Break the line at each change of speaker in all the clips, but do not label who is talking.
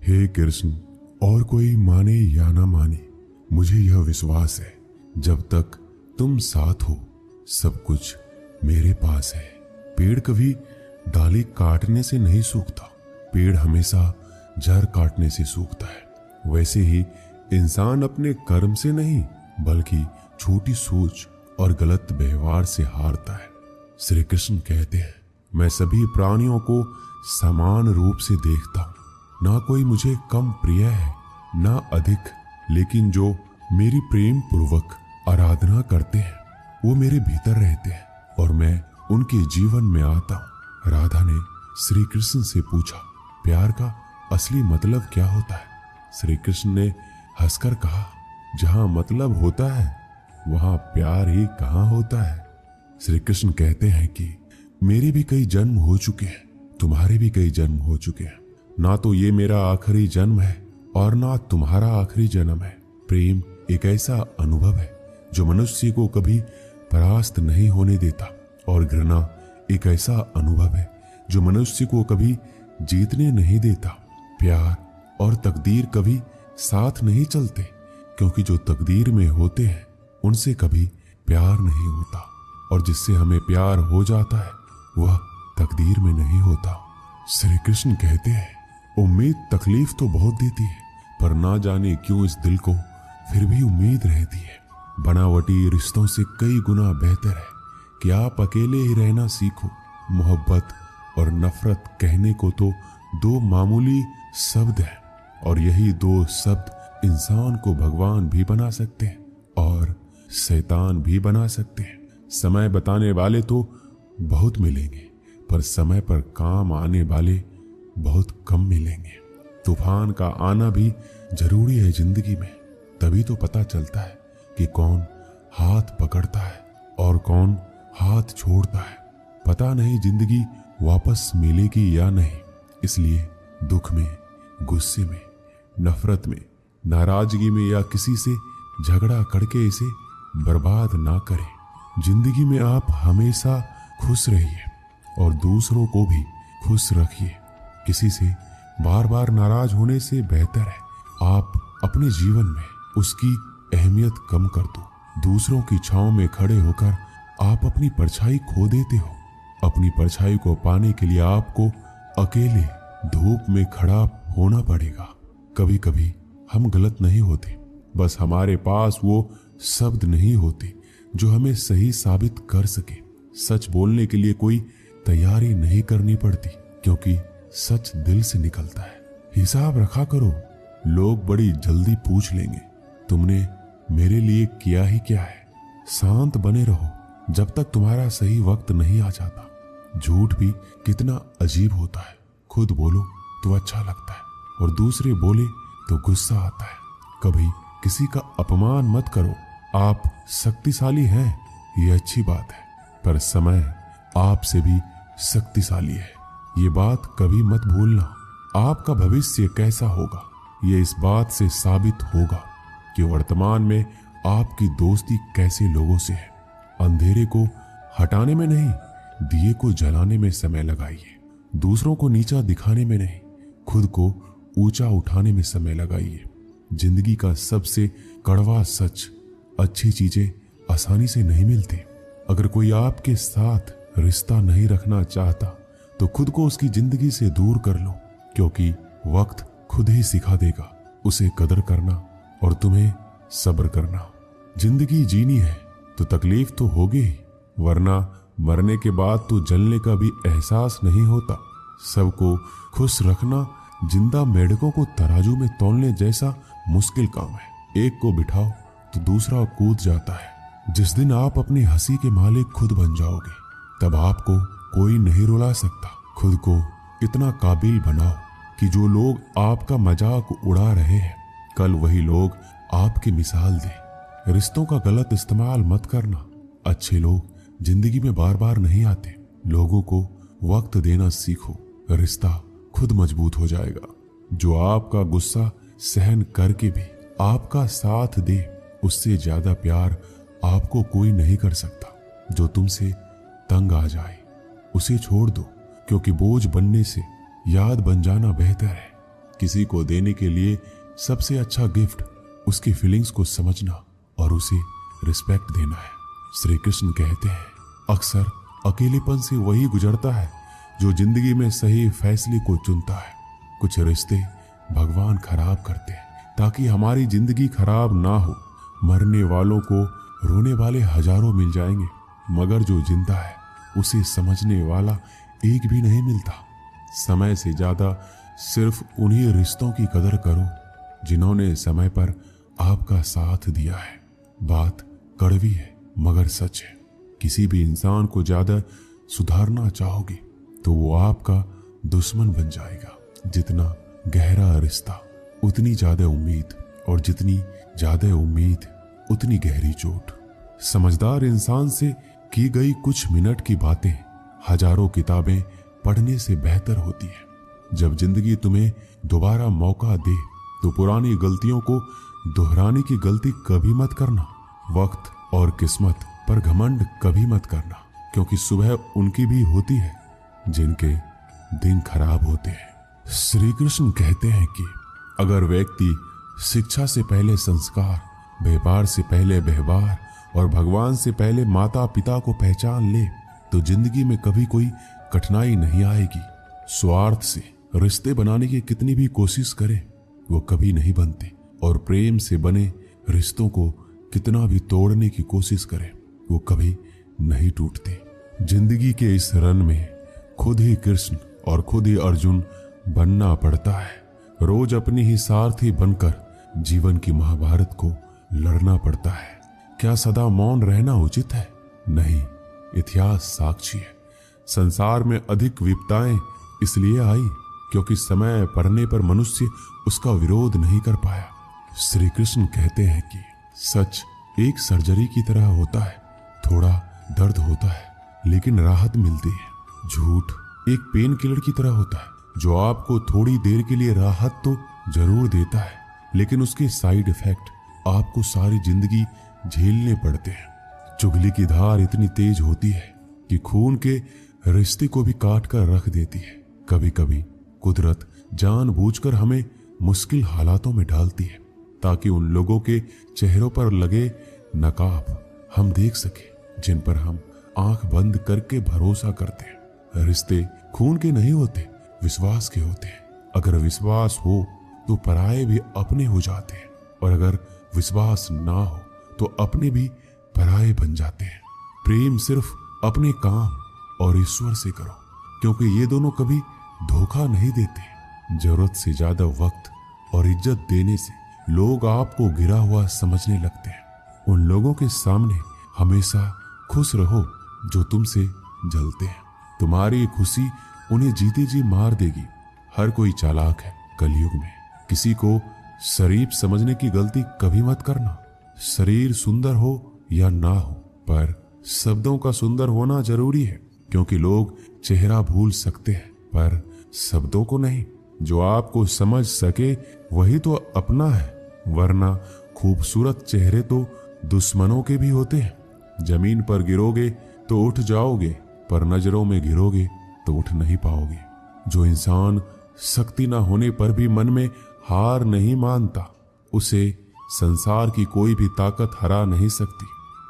हे कृष्ण, और कोई माने या ना माने, मुझे यह विश्वास है जब तक तुम साथ हो सब कुछ मेरे पास है। पेड़ कभी डाली काटने से नहीं सूखता, पेड़ हमेशा जड़ काटने से सूखता है। वैसे ही इंसान अपने कर्म से नहीं बल्कि छोटी सोच और गलत व्यवहार से हारता है। श्री कृष्ण कहते हैं, मैं सभी प्राणियों को समान रूप से देखता हूँ, ना कोई मुझे कम प्रिय है ना अधिक, लेकिन जो मेरी प्रेम पूर्वक आराधना करते हैं वो मेरे भीतर रहते हैं और मैं उनके जीवन में आता हूँ। राधा ने श्री कृष्ण से पूछा, प्यार का असली मतलब क्या होता है? श्री कृष्ण ने हंसकर कहा, जहां मतलब होता है वहां प्यार ही कहां होता है। श्री कृष्ण कहते हैं कि मेरे भी कई जन्म हो चुके हैं, तुम्हारे भी कई जन्म हो चुके हैं, ना तो ये मेरा आखिरी जन्म है और ना तुम्हारा आखिरी जन्म है। प्रेम एक ऐसा अनुभव है जो मनुष्य को कभी परास्त नहीं होने देता और घृणा एक ऐसा अनुभव है जो मनुष्य को कभी जीतने नहीं देता। प्यार और तकदीर कभी साथ नहीं चलते, क्योंकि जो तकदीर में होते हैं उनसे कभी प्यार नहीं होता और जिससे हमें प्यार हो जाता है वह तकदीर में नहीं होता। श्री कृष्ण कहते हैं, उम्मीद तकलीफ तो बहुत देती है, पर ना जाने क्यों इस दिल को फिर भी उम्मीद रहती है। बनावटी रिश्तों से कई गुना बेहतर है कि आप अकेले ही रहना सीखो। मोहब्बत और नफरत कहने को तो दो मामूली शब्द हैं और यही दो शब्द इंसान को भगवान भी बना सकते हैं और शैतान भी बना सकते हैं। समय बताने वाले तो बहुत मिलेंगे, पर समय पर काम आने वाले बहुत कम मिलेंगे। तूफान का आना भी जरूरी है जिंदगी में, तभी तो पता चलता है कि कौन हाथ पकड़ता है और कौन हाथ छोड़ता है। पता नहीं जिंदगी वापस मिलेगी या नहीं, इसलिए दुख में, गुस्से में, नफरत में, नाराजगी में या किसी से झगड़ा करके इसे बर्बाद ना करें। जिंदगी में आप हमेशा खुश रहिए और दूसरों को भी खुश रखिए। किसी से बार बार नाराज होने से बेहतर है आप अपने जीवन में उसकी अहमियत कम कर दो। दूसरों की छांव में खड़े होकर आप अपनी परछाई खो देते हो। अपनी परछाई को पाने के लिए आपको अकेले धूप में खड़ा होना पड़ेगा। कभी कभी हम गलत नहीं होते, बस हमारे पास वो शब्द नहीं होते जो हमें सही साबित कर सके। सच बोलने के लिए कोई तैयारी नहीं करनी पड़ती, क्योंकि सच दिल से निकलता है। हिसाब रखा करो, लोग बड़ी जल्दी पूछ लेंगे तुमने मेरे लिए किया ही क्या है। शांत बने रहो जब तक तुम्हारा सही वक्त नहीं आ जाता। झूठ भी कितना अजीब होता है, खुद बोलो तो अच्छा लगता है और दूसरे बोले तो गुस्सा आता है। कभी किसी का अपमान मत करो। आप शक्तिशाली हैं ये अच्छी बात है, पर समय आपसे भी शक्तिशाली है, ये बात कभी मत भूलना। आपका भविष्य कैसा होगा ये इस बात से साबित होगा कि वर्तमान में आपकी दोस्ती कैसे लोगों से है। अंधेरे को हटाने में नहीं, दिए को जलाने में समय लगाइए। दूसरों को नीचा दिखाने में नहीं, खुद को ऊंचा उठाने में समय लगाइए। जिंदगी का सबसे कड़वा सच, अच्छी चीजें आसानी से नहीं मिलती। अगर कोई आपके साथ रिश्ता नहीं रखना चाहता तो खुद को उसकी जिंदगी से दूर कर लो, क्योंकि वक्त खुद ही सिखा देगा उसे कदर करना और तुम्हें सब्र करना। जिंदगी जीनी है तो तकलीफ तो होगी ही, वरना मरने के बाद तो जलने का भी एहसास नहीं होता। सबको खुश रखना जिंदा मेढकों को तराजू में तौलने जैसा मुश्किल काम है। एक को बिठाओ तो दूसरा कूद जाता है। जिस दिन आप अपनी हंसी के मालिक खुद बन जाओगे तब आपको कोई नहीं रुला सकता। खुद को इतना काबिल बनाओ कि जो लोग आपका मजाक उड़ा रहे हैं कल वही लोग आपकी मिसाल दें। रिश्तों का गलत इस्तेमाल मत करना। अच्छे लोग जिंदगी में बार बार नहीं आते। लोगों को वक्त देना सीखो, रिश्ता खुद मजबूत हो जाएगा। जो आपका गुस्सा सहन करके भी आपका साथ दे, उससे ज्यादा प्यार आपको कोई नहीं कर सकता। जो तुमसे तंग आ जाए उसे छोड़ दो, क्योंकि बोझ बनने से याद बन जाना बेहतर है। किसी को देने के लिए सबसे अच्छा गिफ्ट उसकी फीलिंग्स को समझना और उसे रिस्पेक्ट देना है। श्री कृष्ण कहते हैं, अक्सर अकेलेपन से वही गुजरता है जो जिंदगी में सही फैसले को चुनता है। कुछ रिश्ते भगवान खराब करते हैं ताकि हमारी जिंदगी खराब ना हो। मरने वालों को रोने वाले हजारों मिल जाएंगे, मगर जो जिंदा है उसे समझने वाला एक भी नहीं मिलता। समय से ज्यादा सिर्फ उन्हीं रिश्तों की कदर करो जिन्होंने समय पर आपका साथ दिया है। बात कड़वी है मगर सच है। किसी भी इंसान को ज्यादा सुधारना चाहोगे तो वो आपका दुश्मन बन जाएगा। जितना गहरा रिश्ता उतनी ज्यादा उम्मीद, और जितनी ज्यादा उम्मीद उतनी गहरी चोट। समझदार इंसान से की गई कुछ मिनट की बातें हजारों किताबें पढ़ने से बेहतर होती है। जब जिंदगी तुम्हें दोबारा मौका दे तो पुरानी गलतियों को दोहराने की गलती कभी मत करना। वक्त और किस्मत पर घमंड कभी मत करना, क्योंकि सुबह उनकी भी होती है जिनके दिन खराब होते हैं। श्री कृष्ण कहते हैं कि अगर व्यक्ति शिक्षा से पहले संस्कार, व्यवहार से पहले व्यवहार और भगवान से पहले माता पिता को पहचान ले तो जिंदगी में कभी कोई कठिनाई नहीं आएगी। स्वार्थ से रिश्ते बनाने की कितनी भी कोशिश करें वो कभी नहीं बनते, और प्रेम से बने रिश्तों को कितना भी तोड़ने की कोशिश करें वो कभी नहीं टूटते। जिंदगी के इस रन में खुद ही कृष्ण और खुद ही अर्जुन बनना पड़ता है। रोज अपनी ही सारथी बनकर जीवन की महाभारत को लड़ना पड़ता है। क्या सदा मौन रहना उचित है? नहीं, इतिहास साक्षी है। संसार में अधिक विपदाएं इसलिए आई क्योंकि समय पड़ने पर मनुष्य उसका विरोध नहीं कर पाया। श्री कृष्ण कहते हैं कि सच एक सर्जरी की तरह होता है, थोड़ा दर्द होता है लेकिन राहत मिलती है। झूठ एक पेन किलर की तरह होता है जो आपको थोड़ी देर के लिए राहत तो जरूर देता है, लेकिन उसके साइड इफेक्ट आपको सारी जिंदगी झेलने पड़ते हैं। चुगली की धार इतनी तेज होती है कि खून के रिश्ते को भी काट कर रख देती है। कभी कभी कुदरत जानबूझकर हमें मुश्किल हालातों में डालती है ताकि उन लोगों के चेहरों पर लगे नकाब हम देख सके जिन पर हम आंख बंद करके भरोसा करते हैं। रिश्ते खून के नहीं होते, विश्वास के होते हैं। अगर विश्वास हो तो पराये भी अपने हो जाते हैं, और अगर विश्वास ना हो तो अपने भी पराये बन जाते हैं। प्रेम सिर्फ अपने काम और ईश्वर से करो, क्योंकि ये दोनों कभी धोखा नहीं देते। जरूरत से ज्यादा वक्त और इज्जत देने से लोग आपको गिरा हुआ समझने लगते हैं। उन लोगों के सामने हमेशा खुश रहो जो तुमसे जलते हैं। तुम्हारी खुशी उन्हें जीते जी मार देगी। हर कोई चालाक है कलयुग में। किसी को शरीफ समझने की गलती कभी मत करना। शरीर सुंदर हो या ना हो, पर शब्दों का सुंदर होना जरूरी है, क्योंकि लोग चेहरा भूल सकते हैं पर शब्दों को नहीं। जो आपको समझ सके वही तो अपना है, वरना खूबसूरत चेहरे तो दुश्मनों के भी होते हैं। जमीन पर गिरोगे तो उठ जाओगे, पर नजरों में गिरोगे तो उठ नहीं पाओगे। जो इंसान शक्ति न होने पर भी मन में हार नहीं मानता, उसे संसार की कोई भी ताकत हरा नहीं सकती।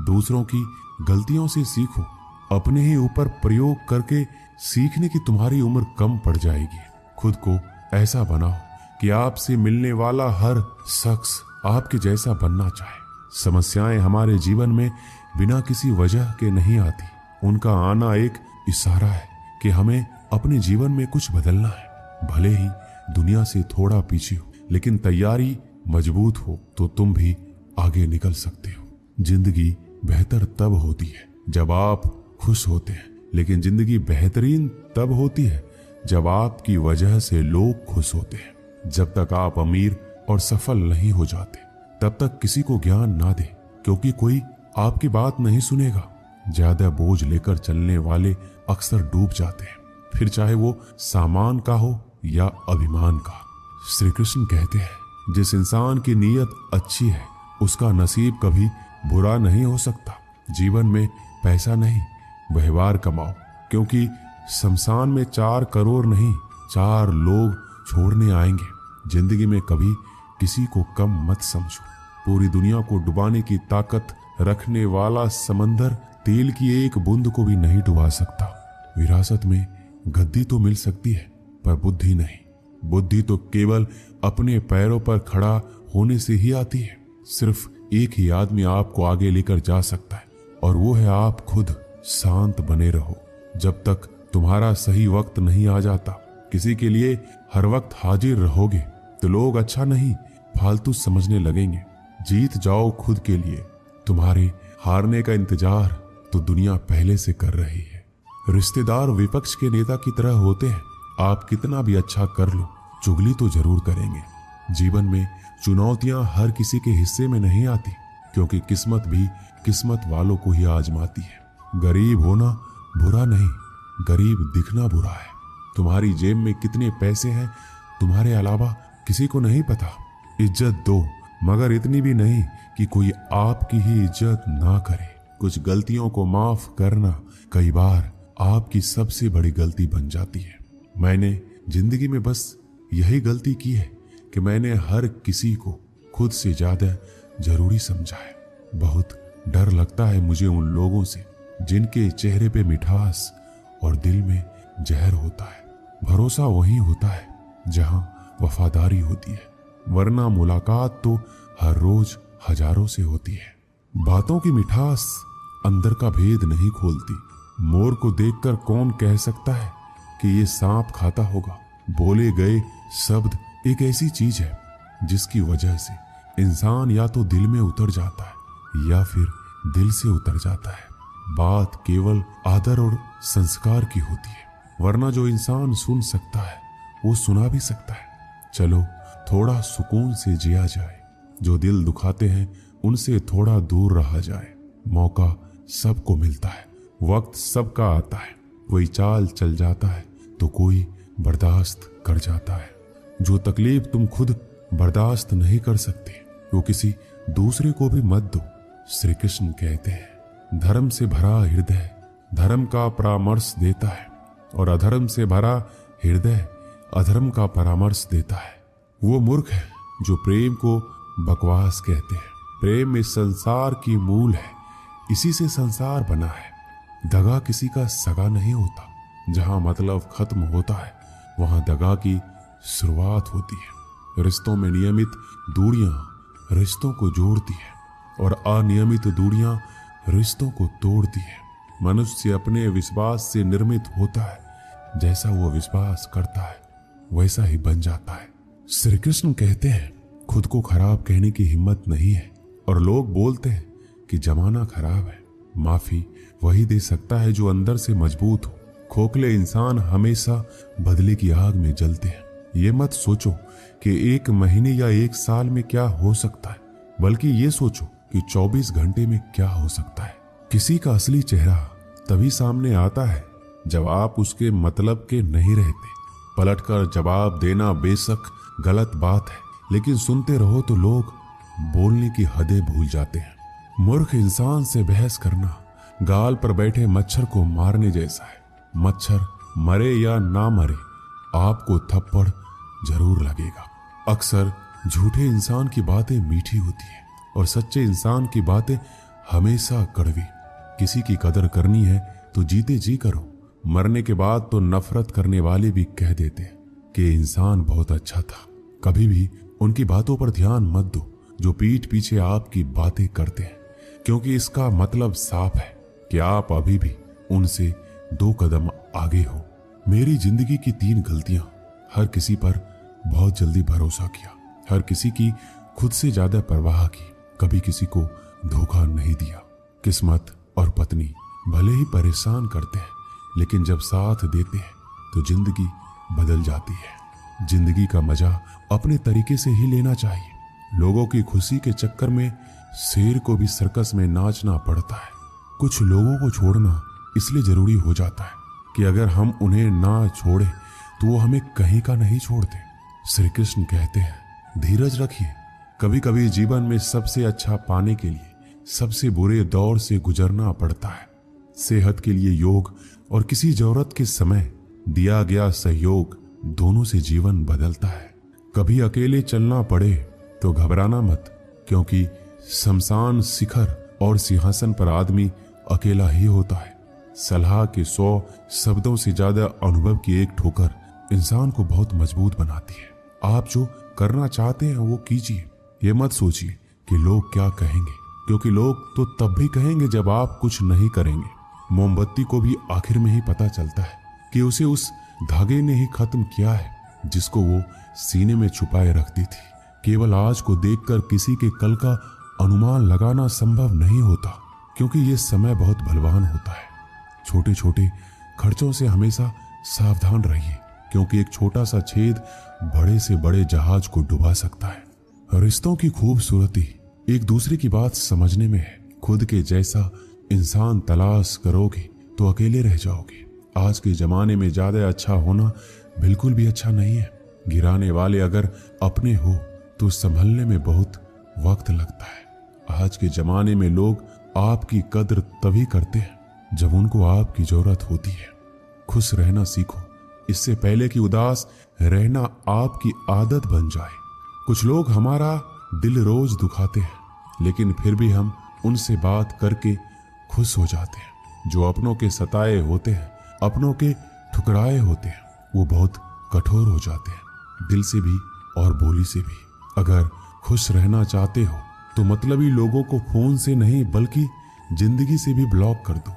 दूसरों की गलतियों से सीखो, अपने ही ऊपर प्रयोग करके सीखने की तुम्हारी उम्र कम पड़ जाएगी। खुद को ऐसा बनाओ कि आपसे मिलने वाला हर शख्स आपके जैसा बनना चाहे। समस्याएं हमारे जीवन में बिना किसी वजह के नहीं आती। उनका आना एक इशारा है कि हमें अपने जीवन में कुछ बदलना है। भले ही दुनिया से थोड़ा पीछे हो, लेकिन तैयारी मजबूत हो तो तुम भी आगे निकल सकते हो। जिंदगी बेहतर तब होती है जब आप खुश होते हैं, लेकिन जिंदगी बेहतरीन तब होती है जब आपकी वजह से लोग खुश होते हैं। जब तक आप अमीर और सफल नहीं हो जाते तब तक किसी को ज्ञान ना दे, क्योंकि कोई आपकी बात नहीं सुनेगा। ज्यादा बोझ लेकर चलने वाले अक्सर डूब जाते हैं, फिर चाहे वो सामान का हो या अभिमान का। श्री कृष्ण कहते हैं, जिस इंसान की नीयत अच्छी है उसका नसीब कभी बुरा नहीं हो सकता। जीवन में पैसा नहीं, व्यवहार कमाओ, क्योंकि शमशान में 4 करोड़ नहीं 4 लोग छोड़ने आएंगे। जिंदगी में कभी किसी को कम मत समझो। पूरी दुनिया को डुबाने की ताकत रखने वाला समंदर तेल की एक बूंद को भी नहीं डुबा सकता। विरासत में गद्दी तो मिल सकती है पर बुद्धि नहीं। बुद्धि तो केवल अपने पैरों पर खड़ा होने से ही आती है। सिर्फ एक ही आदमी आपको आगे लेकर जा सकता है और वो है आप खुद। शांत बने रहो जब तक तुम्हारा सही वक्त नहीं आ जाता। किसी के लिए हर वक्त हाजिर रहोगे तो लोग अच्छा नहीं फालतू समझने लगेंगे। जीत जाओ खुद के लिए। तुम्हारे हारने का इंतजार तो दुनिया पहले से कर रही है। रिश्तेदार विपक्ष के नेता की तरह होते हैं। आप कितना भी अच्छा कर लो, चुगली तो जरूर करेंगे। जीवन में चुनौतियां हर किसी के हिस्से में नहीं आती, क्योंकि किस्मत भी किस्मत वालों को ही आजमाती है। गरीब होना बुरा नहीं, गरीब दिखना बुरा है। तुम्हारी जेब में कितने पैसे हैं तुम्हारे अलावा किसी को नहीं पता। इज्जत दो, मगर इतनी भी नहीं कि कोई आपकी ही इज्जत ना करे। कुछ गलतियों को माफ करना कई बार आपकी सबसे बड़ी गलती बन जाती है। मैंने जिंदगी में बस यही गलती की है कि मैंने हर किसी को खुद से ज्यादा जरूरी समझा है। बहुत डर लगता है मुझे उन लोगों से जिनके चेहरे पे मिठास और दिल में जहर होता है। भरोसा वही होता है जहां वफादारी होती है, वरना मुलाकात तो हर रोज हजारों से होती है। बातों की मिठास अंदर का भेद नहीं खोलती। मोर को देखकर कौन कह सकता है कि ये सांप खाता होगा। बोले गए शब्द एक ऐसी चीज है जिसकी वजह से इंसान या तो दिल में उतर जाता है या फिर दिल से उतर जाता है। बात केवल आदर और संस्कार की होती है, वरना जो इंसान सुन सकता है वो सुना भी सकता है। चलो थोड़ा सुकून से जिया जाए। जो दिल दुखाते हैं उनसे थोड़ा दूर रहा जाए। मौका सबको मिलता है, वक्त सबका आता है। कोई चाल चल जाता है तो कोई बर्दाश्त कर जाता है। जो तकलीफ तुम खुद बर्दाश्त नहीं कर सकते वो किसी दूसरे को भी मत दो। श्री कृष्ण कहते हैं, धर्म से भरा हृदय धर्म का परामर्श देता है और अधर्म से भरा हृदय अधर्म का परामर्श देता है। वो मूर्ख है जो प्रेम को बकवास कहते हैं। प्रेम इस संसार की मूल है, इसी से संसार बना है। दगा किसी का सगा नहीं होता। जहां मतलब खत्म होता है वहां दगा की शुरुआत होती है। रिश्तों में नियमित दूरियां रिश्तों को जोड़ती है और अनियमित दूरियां रिश्तों को तोड़ती है। मनुष्य अपने विश्वास से निर्मित होता है। जैसा वो विश्वास करता है वैसा ही बन जाता है। श्री कृष्ण कहते हैं, खुद को खराब कहने की हिम्मत नहीं है और लोग बोलते हैं कि जमाना खराब है। माफी वही दे सकता है जो अंदर से मजबूत हो। खोखले इंसान हमेशा बदले की आग में जलते हैं। ये मत सोचो कि 1 महीने या 1 साल में क्या हो सकता है, बल्कि ये सोचो कि 24 घंटे में क्या हो सकता है। किसी का असली चेहरा तभी सामने आता है जब आप उसके मतलब के नहीं रहते। पलटकर जवाब देना बेशक गलत बात है, लेकिन सुनते रहो तो लोग बोलने की हदें भूल जाते हैं। मूर्ख इंसान से बहस करना गाल पर बैठे मच्छर को मारने जैसा है। मच्छर मरे या ना मरे आपको थप्पड़ जरूर लगेगा। अक्सर झूठे इंसान की बातें मीठी होती है और सच्चे इंसान की बातें हमेशा कड़वी। किसी की कदर करनी है तो जीते जी करो। मरने के बाद तो नफरत करने वाले भी कह देते हैं कि इंसान बहुत अच्छा था। कभी भी उनकी बातों पर ध्यान मत दो जो पीठ पीछे आपकी बातें करते हैं, क्योंकि इसका मतलब साफ है कि आप अभी भी उनसे 2 कदम आगे हो। मेरी जिंदगी की 3 गलतियां। हर किसी पर बहुत जल्दी भरोसा किया, हर किसी की खुद से ज्यादा परवाह की, कभी किसी को धोखा नहीं दिया। किस्मत और पत्नी भले ही परेशान करते हैं, लेकिन जब साथ देते हैं तो जिंदगी बदल जाती है। जिंदगी का मजा अपने तरीके से ही लेना चाहिए। लोगों की खुशी के चक्कर में शेर को भी सर्कस में नाचना पड़ता है। कुछ लोगों को छोड़ना इसलिए जरूरी हो जाता है कि अगर हम उन्हें ना छोड़े तो वो हमें कहीं का नहीं छोड़ते। श्री कृष्ण कहते हैं, धीरज रखिए। कभी कभी जीवन में सबसे अच्छा पाने के लिए सबसे बुरे दौर से गुजरना पड़ता है। सेहत के लिए योग और किसी जरूरत के समय दिया गया सहयोग दोनों से जीवन बदलता है। कभी अकेले चलना पड़े तो घबराना मत, क्योंकि शमशान शिखर और सिंहासन पर आदमी अकेला ही होता है। सलाह के 100 शब्दों से ज्यादा अनुभव की एक ठोकर इंसान को बहुत मजबूत बनाती है। आप जो करना चाहते हैं वो कीजिए। ये मत सोचिए कि लोग क्या कहेंगे, क्योंकि लोग तो तब भी कहेंगे जब आप कुछ नहीं करेंगे। मोमबत्ती को भी आखिर में ही पता चलता है कि उसे उस धागे ने ही खत्म किया है जिसको वो सीने में छुपाए रखती थी। केवल आज को देखकर किसी के कल का अनुमान लगाना संभव नहीं होता, क्योंकि ये समय बहुत बलवान होता है। छोटे छोटे खर्चों से हमेशा सावधान रहिए, क्योंकि एक छोटा सा छेद बड़े से बड़े जहाज को डुबा सकता है। रिश्तों की खूबसूरती एक दूसरे की बात समझने में है। खुद के जैसा इंसान तलाश करोगे तो अकेले रह जाओगे। आज के जमाने में ज्यादा अच्छा होना बिल्कुल भी अच्छा नहीं है। गिराने वाले अगर अपने हो तो संभलने में बहुत वक्त लगता है। आज के जमाने में लोग आपकी कद्र तभी करते हैं जब उनको आपकी जरूरत होती है। खुश रहना सीखो, इससे पहले कि उदास रहना आपकी आदत बन जाए। कुछ लोग हमारा दिल रोज दुखाते हैं, लेकिन फिर भी हम उनसे बात करके खुश हो जाते हैं। जो अपनों के सताए होते हैं, अपनों के ठुकराए होते हैं, वो बहुत कठोर हो जाते हैं, दिल से भी और बोली से भी। अगर खुश रहना चाहते हो तो मतलबी लोगों को फोन से नहीं बल्कि जिंदगी से भी ब्लॉक कर दो।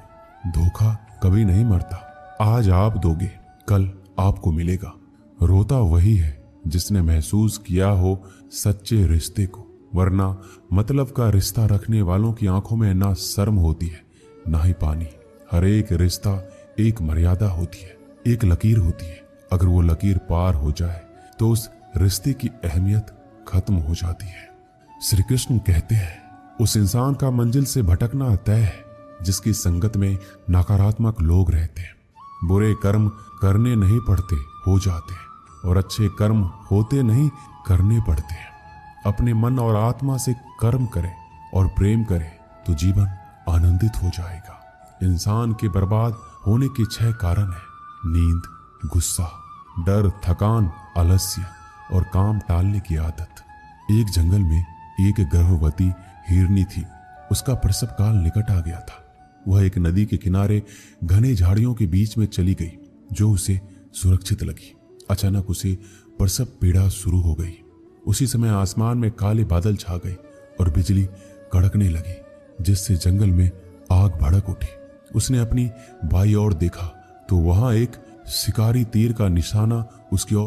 धोखा कभी नहीं मरता। आज आप दोगे, कल आपको मिलेगा। रोता वही है जिसने महसूस किया हो सच्चे रिश्ते को, वरना मतलब का रिश्ता रखने वालों की आंखों में ना शर्म होती है ना ही पानी। हर एक रिश्ता एक मर्यादा होती है, एक लकीर होती है। अगर वो लकीर पार हो जाए तो उस रिश्ते की अहमियत खत्म हो जाती है। श्री कृष्ण कहते हैं, उस इंसान का मंजिल से भटकना तय है जिसकी संगत में नकारात्मक लोग रहते हैं। बुरे कर्म करने नहीं पड़ते, हो जाते हैं, और अच्छे कर्म होते नहीं, करने पड़ते हैं। अपने मन और आत्मा से कर्म करें और प्रेम करें तो जीवन आनंदित हो जाएगा। इंसान के बर्बाद होने के 6 कारण हैं: नींद, गुस्सा, डर, थकान, आलस्य और काम टालने की आदत। एक जंगल में एक गर्भवती हिरनी थी। उसका प्रसव काल निकट आ गया था। वह एक नदी के किनारे घने झाड़ियों के बीच में चली गई, जो उसे सुरक्षित लगी। अचानक उसे प्रसव पीड़ा शुरू हो गई। उसी समय आसमान में काले बादल छा गए और बिजली कड़कने लगी, जिससे जंगल में आग भड़क उठी। उसने अपनी बाईं ओर देखा तो वहां एक शिकारी तीर का निशाना उसकी ओर